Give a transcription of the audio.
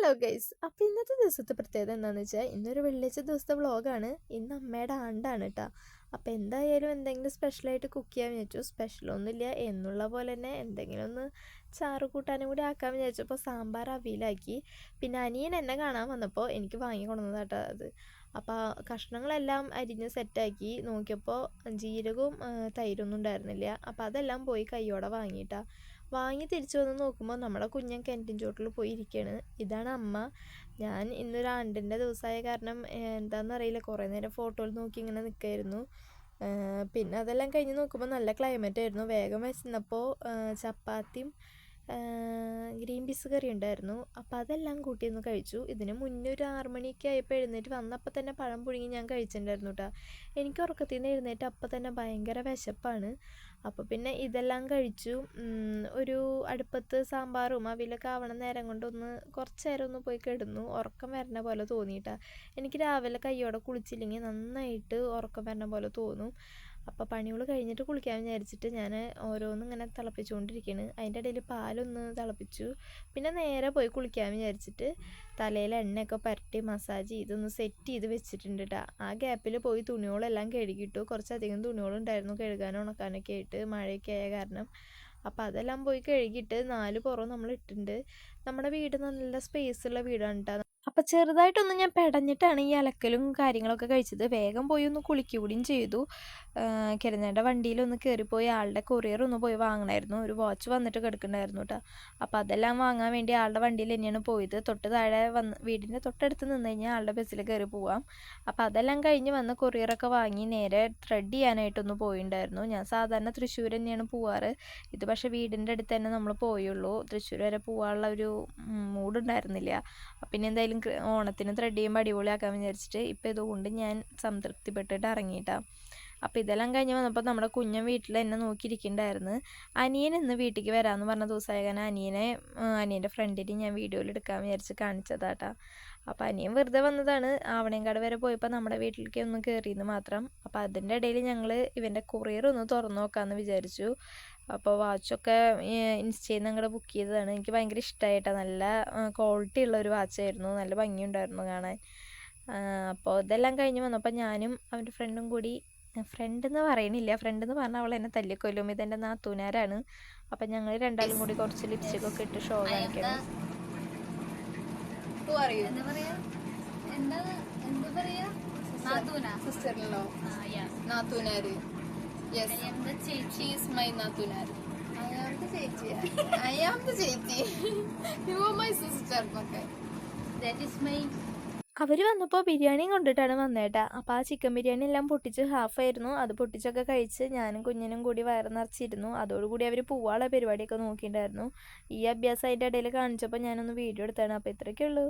Hello guys, അപ്പോൾ ഇന്നത്തെ ദിവസത്തെ പ്രത്യേകത എന്താണെന്ന് വെച്ചാൽ ഇന്നൊരു വെള്ളിയാഴ്ച ദിവസത്തെ വ്ളോഗാണ്. ഇന്ന് അമ്മയുടെ ആണ്ടാണ് കേട്ടോ. അപ്പോൾ എന്തായാലും എന്തെങ്കിലും സ്പെഷ്യലായിട്ട് കുക്ക് ചെയ്യാൻ വിചാരിച്ചു. സ്പെഷ്യലൊന്നുമില്ല എന്നുള്ള പോലെ തന്നെ എന്തെങ്കിലും ഒന്ന് ചാറ് കൂട്ടാനും കൂടി ആക്കാൻ വിചാരിച്ചപ്പോൾ സാമ്പാർ അവിയലാക്കി. പിന്നെ അനിയൻ എന്നെ കാണാൻ വന്നപ്പോൾ എനിക്ക് വാങ്ങി കൊണ്ടുവന്നതാട്ടോ അത്. അപ്പോൾ കഷ്ണങ്ങളെല്ലാം അരിഞ്ഞ് സെറ്റാക്കി നോക്കിയപ്പോൾ ജീരകവും തൈരൊന്നും ഉണ്ടായിരുന്നില്ല. അപ്പോൾ അതെല്ലാം പോയി കൈയോടെ വാങ്ങിയിട്ടാണ്. വാങ്ങി തിരിച്ചു വന്ന് നോക്കുമ്പോൾ നമ്മുടെ കുഞ്ഞൻ കിണറ്റിൻ ചോട്ടിൽ പോയി ഇരിക്കുകയാണ്. ഇതാണ് അമ്മ. ഞാൻ ഇന്നൊരു ആണ്ടിൻ്റെ ദിവസമായ കാരണം എന്താണെന്നറിയില്ല, കുറേ നേരം ഫോട്ടോയിൽ നോക്കി ഇങ്ങനെ നിൽക്കുമായിരുന്നു. പിന്നെ അതെല്ലാം കഴിഞ്ഞ് നോക്കുമ്പോൾ നല്ല ക്ലൈമറ്റ് ആയിരുന്നു. വേഗം വിശന്നപ്പോൾ ചപ്പാത്തിയും ഗ്രീൻ പീസ് കറി ഉണ്ടായിരുന്നു. അപ്പോൾ അതെല്ലാം കൂട്ടിയൊന്ന് കഴിച്ചു. ഇതിന് മുന്നേ ഒരു 6 മണിയൊക്കെ ആയപ്പോൾ എഴുന്നേറ്റ് വന്നപ്പോൾ തന്നെ പഴം പുഴുങ്ങി ഞാൻ കഴിച്ചിട്ടുണ്ടായിരുന്നു കേട്ടോ. എനിക്ക് ഉറക്കത്തിൽ നിന്ന് എഴുന്നേറ്റ് അപ്പോൾ തന്നെ ഭയങ്കര വിശപ്പാണ്. അപ്പോൾ പിന്നെ ഇതെല്ലാം കഴിച്ചു. ഒരു അടുപ്പത്ത് സാമ്പാറും അവിയലൊക്കെ ആവണ നേരം കൊണ്ടൊന്ന് കുറച്ച് നേരം ഒന്ന് പോയി കിടന്നു. ഉറക്കം വരണ പോലെ തോന്നിയിട്ടാണ്. എനിക്ക് രാവിലെ കയ്യോടെ കുളിച്ചില്ലെങ്കിൽ നന്നായിട്ട് ഉറക്കം വരണ പോലെ തോന്നും. അപ്പോൾ പണികൾ കഴിഞ്ഞിട്ട് കുളിക്കാൻ വിചാരിച്ചിട്ട് ഞാൻ ഓരോന്നും ഇങ്ങനെ തിളപ്പിച്ചുകൊണ്ടിരിക്കുകയാണ്. അതിൻ്റെ ഇടയിൽ പാലൊന്ന് തിളപ്പിച്ചു. പിന്നെ നേരെ പോയി കുളിക്കാൻ വിചാരിച്ചിട്ട് തലയിൽ എണ്ണയൊക്കെ പുരട്ടി മസാജ് ചെയ്തൊന്ന് സെറ്റ് ചെയ്ത് വെച്ചിട്ടുണ്ട് കേട്ടോ. ആ ഗ്യാപ്പിൽ പോയി തുണികളെല്ലാം കഴുകിയിട്ടു. കുറച്ചധികം തുണികളുണ്ടായിരുന്നു കഴുകാനും ഉണക്കാനൊക്കെ ആയിട്ട്, മഴയൊക്കെ ആയ കാരണം. അപ്പോൾ അതെല്ലാം പോയി കഴുകിയിട്ട് 4 പുറം നമ്മൾ ഇട്ടിട്ടുണ്ട്. നമ്മുടെ വീട് നല്ല സ്പേസുള്ള വീടാണ് കേട്ടോ. അപ്പോൾ ചെറുതായിട്ടൊന്ന് ഞാൻ പെടഞ്ഞിട്ടാണ് ഈ അലക്കലും കാര്യങ്ങളൊക്കെ കഴിച്ചത്. വേഗം പോയി ഒന്ന് കുളിക്കുകയും ചെയ്തു. കിരഞ്ഞേൻ്റെ വണ്ടിയിലൊന്ന് കയറിപ്പോയി ആളുടെ കൊറിയർ ഒന്ന് പോയി വാങ്ങണമായിരുന്നു. ഒരു വാച്ച് വന്നിട്ട് കിടക്കണ്ടായിരുന്നു കേട്ടോ. അപ്പോൾ അതെല്ലാം വാങ്ങാൻ വേണ്ടി ആളുടെ വണ്ടിയിൽ തന്നെയാണ് പോയത്. തൊട്ട് താഴെ വീടിൻ്റെ തൊട്ടടുത്ത് നിന്ന് കഴിഞ്ഞാൽ ആളുടെ ബസ്സിൽ കയറി പോവാം. അപ്പോൾ അതെല്ലാം കഴിഞ്ഞ് വന്ന് കൊറിയറൊക്കെ വാങ്ങി നേരെ ത്രെഡ് ചെയ്യാനായിട്ടൊന്ന് പോയിട്ടുണ്ടായിരുന്നു. ഞാൻ സാധാരണ തൃശ്ശൂർ തന്നെയാണ് പോവാറ്. ഇത് പക്ഷേ വീടിൻ്റെ അടുത്ത് തന്നെ നമ്മൾ പോയുള്ളൂ. തൃശ്ശൂർ വരെ പോകാനുള്ള ഒരു മൂഡുണ്ടായിരുന്നില്ല. പിന്നെ എന്തായാലും ഓണത്തിന് ത്രെഡ് ചെയ്യുമ്പോൾ അടിപൊളിയാക്കാൻ വിചാരിച്ചിട്ട് ഇപ്പോൾ ഇതുകൊണ്ട് ഞാൻ സംതൃപ്തിപ്പെട്ടിട്ട് ഇറങ്ങിയിട്ടാണ്. അപ്പോൾ ഇതെല്ലാം കഴിഞ്ഞ് വന്നപ്പോൾ നമ്മുടെ കുഞ്ഞൻ വീട്ടിൽ എന്നെ നോക്കിയിരിക്കുന്നുണ്ടായിരുന്നു. അനിയൻ ഇന്ന് വീട്ടിലേക്ക് വരാമെന്ന് പറഞ്ഞ ദിവസമായ കാരണം അനിയൻ്റെ ഫ്രണ്ടിന് ഞാൻ വീഡിയോയിൽ എടുക്കാൻ വിചാരിച്ച് കാണിച്ചതാട്ടാ. അപ്പോൾ അനിയൻ വെറുതെ വന്നതാണ്. ആവണേങ്കാട് വരെ പോയപ്പോൾ നമ്മുടെ വീട്ടിലേക്ക് ഒന്ന് കയറിയെന്ന് മാത്രം. അപ്പോൾ അതിൻ്റെ ഇടയിൽ ഞങ്ങൾ ഇവൻ്റെ കൊറിയർ ഒന്ന് തുറന്നു നോക്കാമെന്ന് വിചാരിച്ചു. അപ്പോൾ വാച്ചൊക്കെ ഇൻസ്റ്റയിൽ നിന്ന് അങ്ങോട്ട് ബുക്ക് ചെയ്തതാണ്. എനിക്ക് ഭയങ്കര ഇഷ്ടമായിട്ടാണ്. നല്ല ക്വാളിറ്റി ഉള്ള ഒരു വാച്ചായിരുന്നു. നല്ല ഭംഗിയുണ്ടായിരുന്നു കാണാൻ. അപ്പോൾ ഇതെല്ലാം കഴിഞ്ഞ് വന്നപ്പോൾ ഞാനും അവൻ്റെ ഫ്രണ്ടും കൂടി, ഫ്രണ്ട് എന്ന് പറയണില്ല, ഫ്രണ്ട് എന്ന് പറഞ്ഞാൽ അവൾ എന്നെ തല്ലിക്കൊല്ലും. ഇതെൻ്റെ നാത്തൂനാരാണ്. അപ്പം ഞങ്ങൾ രണ്ടാളും കൂടി കുറച്ച് ലിപ്സ്റ്റിക്കൊക്കെ ഇട്ട് ഷോ കാണിക്കണം. നാത്തൂനാര്. Yes, she is my നാത്തൂനാർ. I am the ചേച്ചി. I am the ചേച്ചി. You are my sister. Okay. That is my. അവർ വന്നപ്പോൾ ബിരിയാണിയും കൊണ്ടിട്ടാണ് വന്നേട്ടാ. അപ്പോൾ ആ ചിക്കൻ ബിരിയാണി എല്ലാം പൊട്ടിച്ച് ഹാഫായിരുന്നു. അത് പൊട്ടിച്ചൊക്കെ കഴിച്ച് ഞാനും കുഞ്ഞിനും കൂടി വയറ് നിറച്ചിരുന്നു. അതോടുകൂടി അവർ പോവാനുള്ള പരിപാടിയൊക്കെ നോക്കിയിട്ടുണ്ടായിരുന്നു. ഈ അഭ്യാസം അതിൻ്റെ ഇടയിൽ കാണിച്ചപ്പോൾ ഞാനൊന്ന് വീഡിയോ എടുത്താണ്. അപ്പോൾ ഇത്രയൊക്കെ ഉള്ളൂ.